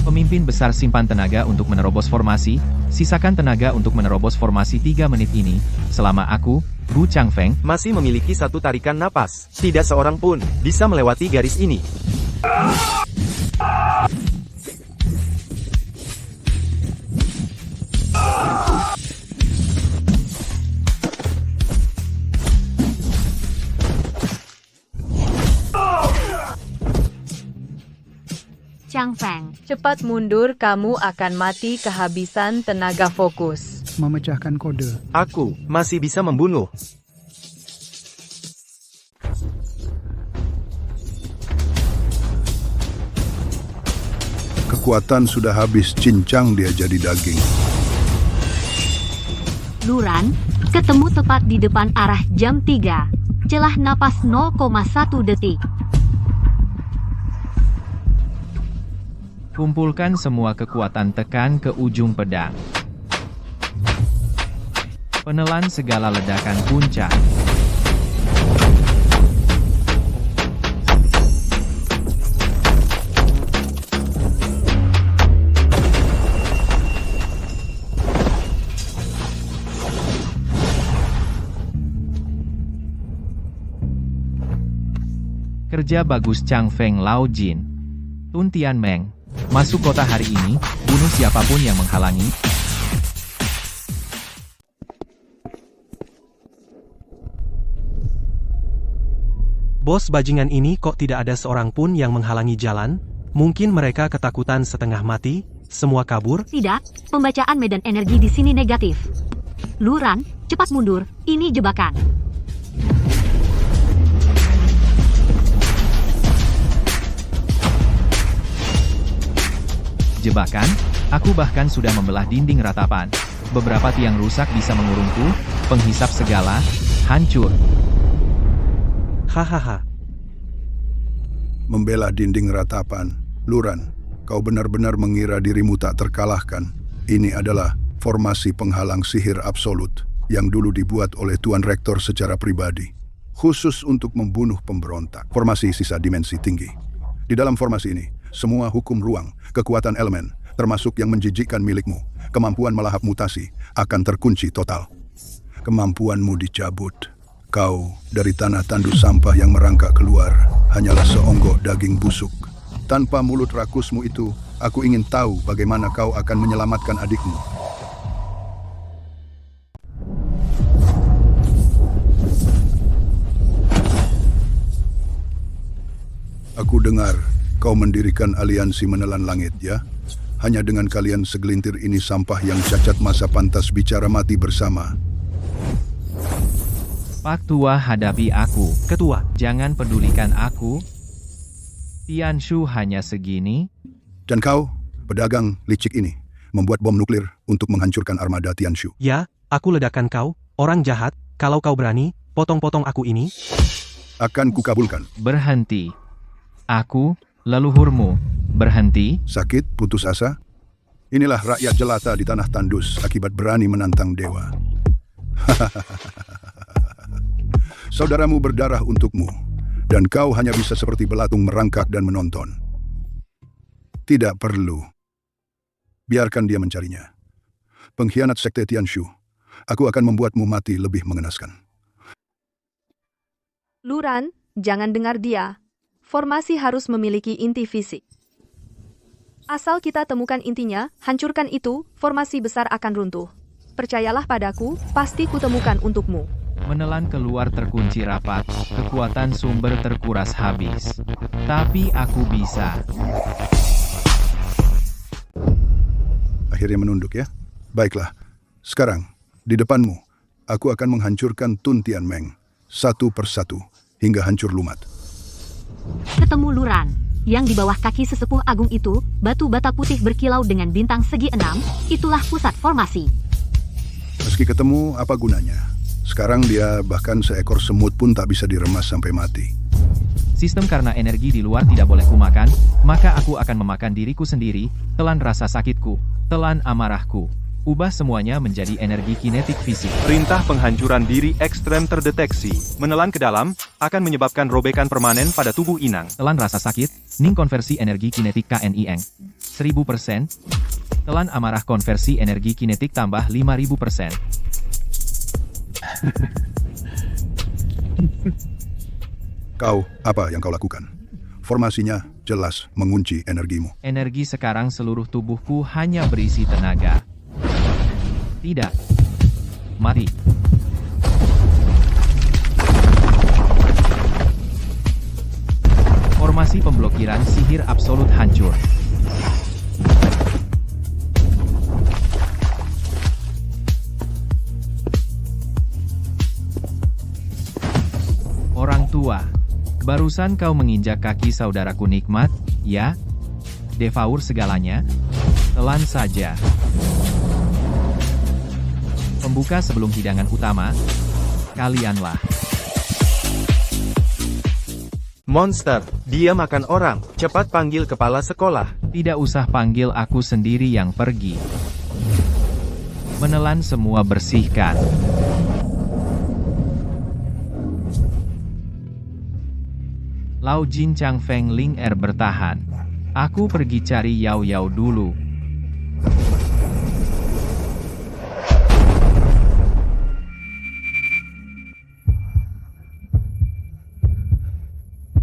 Pemimpin besar simpan tenaga untuk menerobos formasi, sisakan tenaga untuk menerobos formasi 3 menit ini, selama aku, Bu Changfeng, masih memiliki satu tarikan napas. Tidak seorang pun bisa melewati garis ini. Changfeng, Cepat mundur, kamu akan mati kehabisan tenaga fokus. Memecahkan kode. Aku masih bisa membunuh. Kekuatan sudah habis, cincang dia jadi daging. Luran, ketemu tepat di depan arah jam 3. Celah napas 0,1 detik. kumpulkan semua kekuatan tekan ke ujung pedang. Penelan segala ledakan puncak. Kerja bagus Changfeng Lao Jin. Tun Tianmeng, masuk kota hari ini, bunuh siapapun yang menghalangi. Bos bajingan ini kok tidak ada seorang pun yang menghalangi jalan? Mungkin mereka ketakutan setengah mati, semua kabur? Tidak, pembacaan medan energi di sini negatif. Luran, cepat mundur, ini jebakan. Jebakan? Aku bahkan sudah membelah dinding ratapan. Beberapa tiang rusak bisa mengurungku, penghisap segala, hancur. Hahaha. Membela dinding ratapan. Luran, kau benar-benar mengira dirimu tak terkalahkan. Ini adalah formasi penghalang sihir absolut yang dulu dibuat oleh Tuan Rektor secara pribadi. Khusus untuk membunuh pemberontak. Formasi sisa dimensi tinggi. Di dalam formasi ini, semua hukum ruang, kekuatan elemen, termasuk yang menjijikkan milikmu, kemampuan melahap mutasi, akan terkunci total. Kemampuanmu dicabut. Kau, dari tanah tandus sampah yang merangkak keluar, hanyalah seonggok daging busuk. Tanpa mulut rakusmu itu, aku ingin tahu bagaimana kau akan menyelamatkan adikmu. Aku dengar kau mendirikan aliansi menelan langit, ya? Hanya dengan kalian segelintir ini sampah yang cacat masa pantas bicara mati bersama. Pak Tua hadapi aku. Ketua, jangan pedulikan aku. Tianshu hanya segini. Dan kau, pedagang licik ini, membuat bom nuklir untuk menghancurkan armada Tianshu. Ya, aku ledakan kau, orang jahat. Kalau kau berani, potong-potong aku ini. Akan kukabulkan. Berhenti. Aku, leluhurmu, berhenti. Sakit, putus asa? Inilah rakyat jelata di tanah tandus akibat berani menantang dewa. Saudaramu berdarah untukmu, dan kau hanya bisa seperti belatung merangkak dan menonton. Tidak perlu. Biarkan dia mencarinya. Pengkhianat Sekte Tianshu, aku akan membuatmu mati lebih mengenaskan. Luran, jangan dengar dia. Formasi harus memiliki inti fisik. Asal kita temukan intinya, hancurkan itu, formasi besar akan runtuh. Percayalah padaku, pasti kutemukan untukmu. Menelan keluar terkunci rapat, kekuatan sumber terkuras habis. Tapi aku bisa. Akhirnya menunduk, ya? Baiklah. Sekarang, di depanmu, aku akan menghancurkan Tun Tianmeng, satu persatu, hingga hancur lumat. Ketemu Luran, yang di bawah kaki sesepuh agung itu, batu bata putih berkilau dengan bintang segi 6, itulah pusat formasi. Meski ketemu, apa gunanya? Sekarang dia bahkan seekor semut pun tak bisa diremas sampai mati. Sistem karena energi di luar tidak boleh kumakan, maka aku akan memakan diriku sendiri, telan rasa sakitku, telan amarahku. Ubah semuanya menjadi energi kinetik fisik. Perintah penghancuran diri ekstrem terdeteksi. Menelan ke dalam, akan menyebabkan robekan permanen pada tubuh inang. Telan rasa sakit, Ning konversi energi kinetik KNIeng. 1000%. Telan amarah konversi energi kinetik tambah 5000%. Apa yang kau lakukan? Formasinya jelas mengunci energimu. Energi sekarang seluruh tubuhku hanya berisi tenaga. Tidak. Mati. Formasi pemblokiran sihir absolut hancur. Orang tua, barusan kau menginjak kaki saudaraku Nikmat, ya? Devour segalanya? Telan saja. Pembuka sebelum hidangan utama, kalianlah. Monster, dia makan orang. Cepat panggil kepala sekolah. Tidak usah panggil aku sendiri yang pergi. Menelan semua bersihkan. Lao Jin Chang Feng Ling Er bertahan. Aku pergi cari Yao Yao dulu.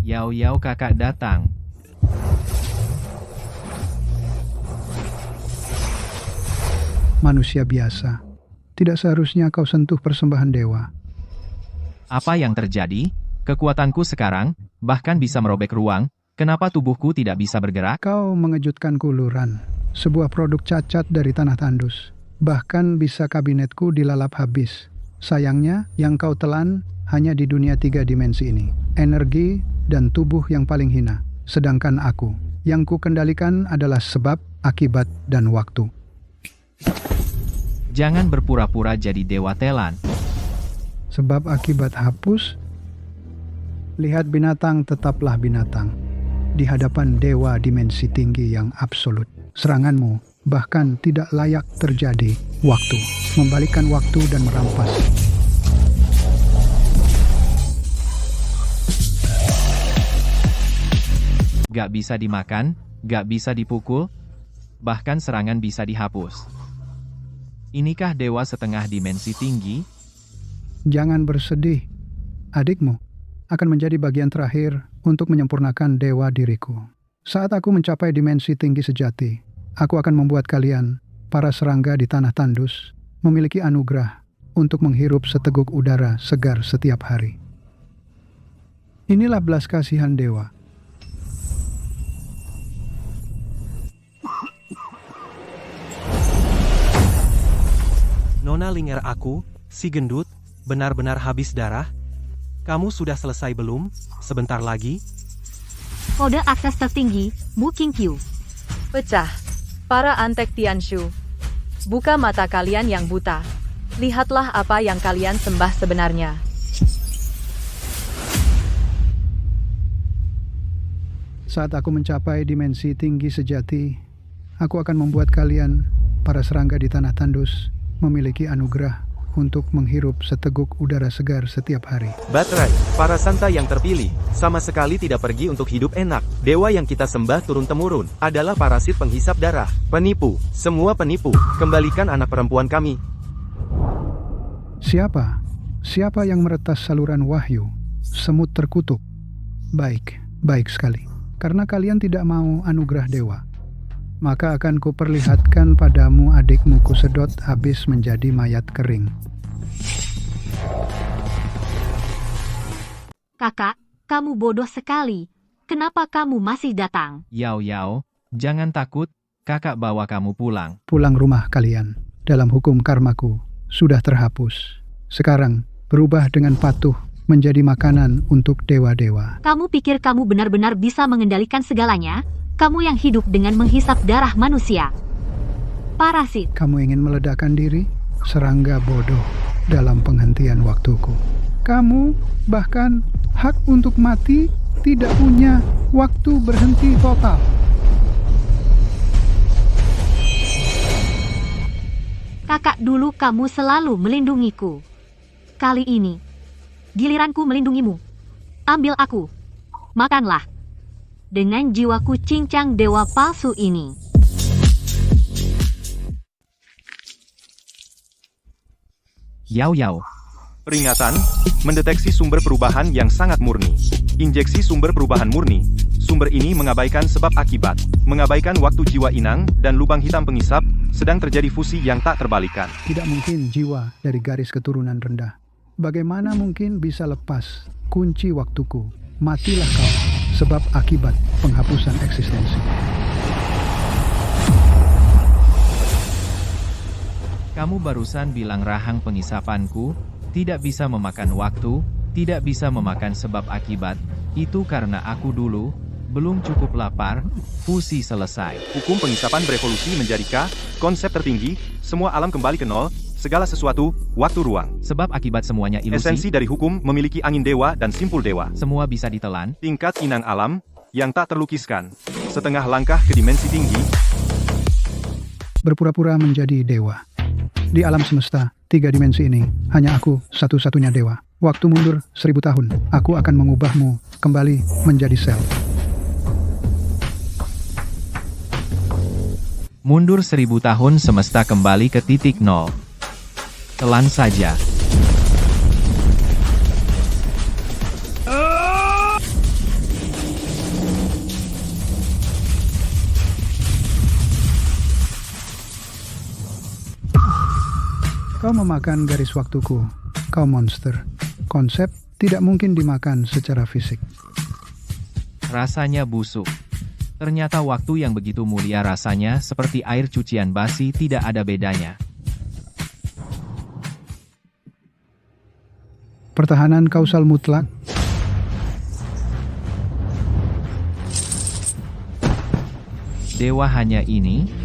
Yao Yao kakak datang. Manusia biasa. Tidak seharusnya kau sentuh persembahan dewa. Apa yang terjadi? Kekuatanku sekarang, bahkan bisa merobek ruang, kenapa tubuhku tidak bisa bergerak? Kau mengejutkanku, Luran. Sebuah produk cacat dari tanah tandus. Bahkan bisa kabinetku dilalap habis. Sayangnya, yang kau telan hanya di dunia 3 dimensi ini. Energi dan tubuh yang paling hina. Sedangkan aku, yang ku kendalikan adalah sebab, akibat, dan waktu. Jangan berpura-pura jadi dewa telan. Sebab akibat hapus, lihat binatang tetaplah binatang. Di hadapan dewa dimensi tinggi yang absolut. Seranganmu bahkan tidak layak terjadi. Waktu. Membalikkan waktu dan merampas. Gak bisa dimakan, gak bisa dipukul, bahkan serangan bisa dihapus. Inikah dewa setengah dimensi tinggi? Jangan bersedih. Adikmu akan menjadi bagian terakhir untuk menyempurnakan dewa diriku. Saat aku mencapai dimensi tinggi sejati, aku akan membuat kalian, para serangga di tanah tandus, memiliki anugerah untuk menghirup seteguk udara segar setiap hari. Inilah belas kasihan dewa. Nona Linger aku, si gendut, benar-benar habis darah. Kamu sudah selesai belum? Sebentar lagi. Kode akses tertinggi, Booking Q. Pecah. Para antek Tianshu. Buka mata kalian yang buta. Lihatlah apa yang kalian sembah sebenarnya. Saat aku mencapai dimensi tinggi sejati, aku akan membuat kalian, para serangga di tanah tandus, memiliki anugerah untuk menghirup seteguk udara segar setiap hari. Baterai, para santa yang terpilih, sama sekali tidak pergi untuk hidup enak. Dewa yang kita sembah turun-temurun adalah parasit penghisap darah. Penipu, semua penipu. Kembalikan anak perempuan kami. Siapa? Siapa yang meretas saluran wahyu? Semut terkutuk. Baik, baik sekali. Karena kalian tidak mau anugerah dewa, maka akan kuperlihatkan padamu adikmu kusedot habis menjadi mayat kering. Kakak, kamu bodoh sekali. Kenapa kamu masih datang? Yao Yao, jangan takut, kakak bawa kamu pulang. Pulang rumah kalian, dalam hukum karmaku, sudah terhapus. Sekarang, berubah dengan patuh menjadi makanan untuk dewa-dewa. Kamu pikir kamu benar-benar bisa mengendalikan segalanya? Kamu yang hidup dengan menghisap darah manusia. Parasit. Kamu ingin meledakkan diri? Serangga bodoh dalam penghentian waktuku. Kamu bahkan hak untuk mati tidak punya waktu berhenti total. Kakak dulu kamu selalu melindungiku. Kali ini, giliranku melindungimu. Ambil aku. Makanlah. Dengan jiwaku cincang dewa palsu ini. Yao Yao. Peringatan, mendeteksi sumber perubahan yang sangat murni. Injeksi sumber perubahan murni. Sumber ini mengabaikan sebab akibat, mengabaikan waktu jiwa inang, dan lubang hitam pengisap, sedang terjadi fusi yang tak terbalikan. Tidak mungkin jiwa dari garis keturunan rendah. Bagaimana mungkin bisa lepas kunci waktuku? Matilah kau, sebab akibat penghapusan eksistensi. Kamu barusan bilang rahang pengisapanku tidak bisa memakan waktu, tidak bisa memakan sebab akibat. Itu karena aku dulu belum cukup lapar. Fusi selesai. Hukum pengisapan berevolusi menjadi K, konsep tertinggi, semua alam kembali ke nol, segala sesuatu, waktu ruang. Sebab akibat semuanya ilusi. Esensi dari hukum memiliki angin dewa dan simpul dewa. Semua bisa ditelan. Tingkat inang alam yang tak terlukiskan. Setengah langkah ke dimensi tinggi. Berpura-pura menjadi dewa. Di alam semesta, 3 dimensi ini, hanya aku satu-satunya dewa. Waktu mundur 1000 tahun, aku akan mengubahmu kembali menjadi sel. Mundur 1000 tahun semesta kembali ke titik nol. Telan saja. Kau memakan garis waktuku. Kau monster. Konsep tidak mungkin dimakan secara fisik. Rasanya busuk. Ternyata waktu yang begitu mulia rasanya seperti air cucian basi, tidak ada bedanya. Pertahanan kausal mutlak. Dewa hanya ini.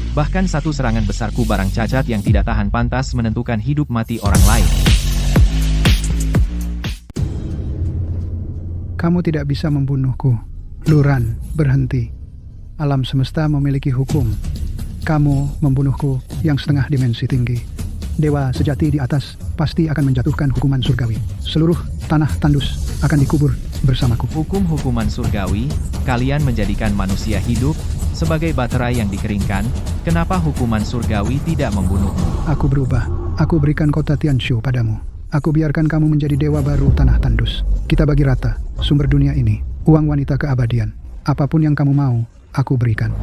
Bahkan satu serangan besarku barang cacat yang tidak tahan pantas menentukan hidup mati orang lain. Kamu tidak bisa membunuhku. Luran, berhenti. Alam semesta memiliki hukum. Kamu membunuhku yang setengah dimensi tinggi. Dewa sejati di atas pasti akan menjatuhkan hukuman surgawi. Seluruh tanah tandus akan dikubur bersamaku. Hukum hukuman surgawi, kalian menjadikan manusia hidup sebagai baterai yang dikeringkan. Kenapa hukuman surgawi tidak membunuhmu? Aku berubah. Aku berikan kota Tianshu padamu. Aku biarkan kamu menjadi dewa baru tanah tandus. Kita bagi rata sumber dunia ini, uang wanita keabadian. Apapun yang kamu mau, aku berikan.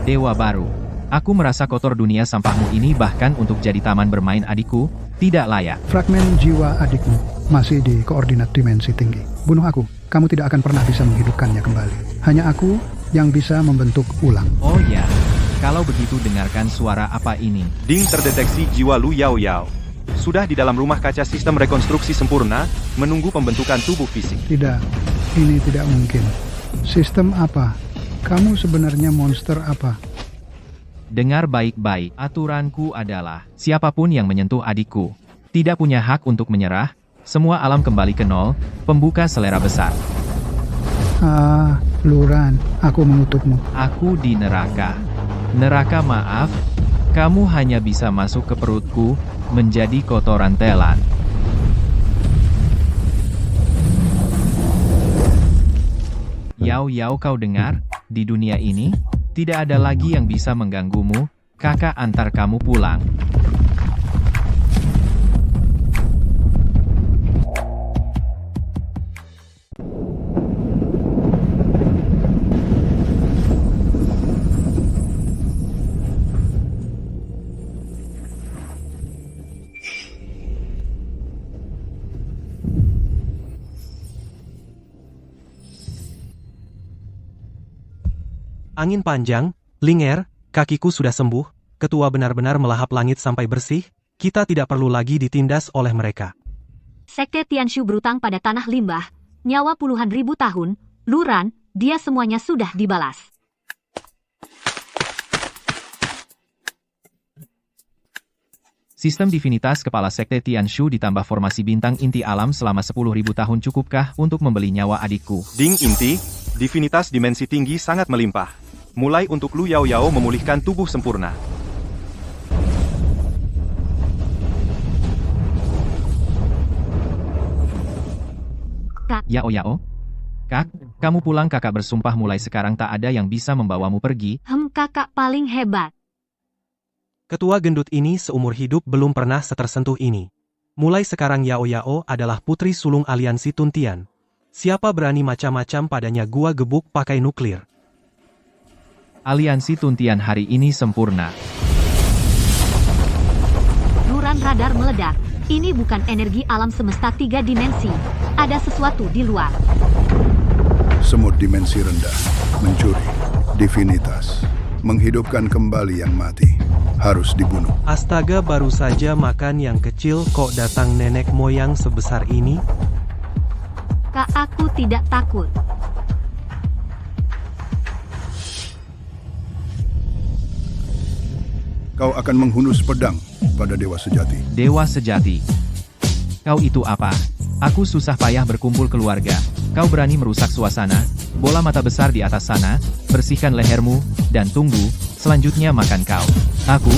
Dewa baru. Aku merasa kotor dunia sampahmu ini, bahkan untuk jadi taman bermain adikku, tidak layak. Fragmen jiwa adikmu masih di koordinat dimensi tinggi. Bunuh aku, kamu tidak akan pernah bisa menghidupkannya kembali. Hanya aku yang bisa membentuk ulang. Oh ya, kalau begitu dengarkan suara apa ini. Ding, terdeteksi jiwa Lu Yao Yao. Sudah di dalam rumah kaca sistem rekonstruksi sempurna, menunggu pembentukan tubuh fisik. Tidak, ini tidak mungkin. Sistem apa? Kamu sebenarnya monster apa? Dengar baik-baik, aturanku adalah, siapapun yang menyentuh adikku, tidak punya hak untuk menyerah, semua alam kembali ke nol, pembuka selera besar. Ah, Luran, aku mengutukmu. Aku di neraka. Neraka maaf, kamu hanya bisa masuk ke perutku, menjadi kotoran telan. Yao Yao, kau dengar? Di dunia ini, tidak ada lagi yang bisa mengganggumu. Kakak antar kamu pulang. Angin panjang, Linger, kakiku sudah sembuh, ketua benar-benar melahap langit sampai bersih, kita tidak perlu lagi ditindas oleh mereka. Sekte Tianshu berutang pada tanah limbah, nyawa puluhan ribu tahun, Luran, dia semuanya sudah dibalas. Sistem divinitas kepala Sekte Tianshu ditambah formasi bintang inti alam selama 10.000 tahun cukupkah untuk membeli nyawa adikku? Ding inti, divinitas dimensi tinggi sangat melimpah. Mulai untuk Lu Yao Yao memulihkan tubuh sempurna. Kak. Yao Yao? Kak, kamu pulang, kakak bersumpah mulai sekarang tak ada yang bisa membawamu pergi. Kakak paling hebat. Ketua gendut ini seumur hidup belum pernah setersentuh ini. Mulai sekarang Yao Yao adalah putri sulung aliansi Tuntian. Siapa berani macam-macam padanya gua gebuk pakai nuklir. Aliansi Tuntian hari ini sempurna. Luran radar meledak. Ini bukan energi alam semesta 3 dimensi. Ada sesuatu di luar. Semut dimensi rendah, mencuri, divinitas, menghidupkan kembali yang mati, harus dibunuh. Astaga, baru saja makan yang kecil kok datang nenek moyang sebesar ini? Kak, aku tidak takut. Kau akan menghunus pedang pada dewa sejati. Dewa sejati. Kau itu apa? Aku susah payah berkumpul keluarga. Kau berani merusak suasana? Bola mata besar di atas sana, bersihkan lehermu, dan tunggu, selanjutnya makan kau. Aku,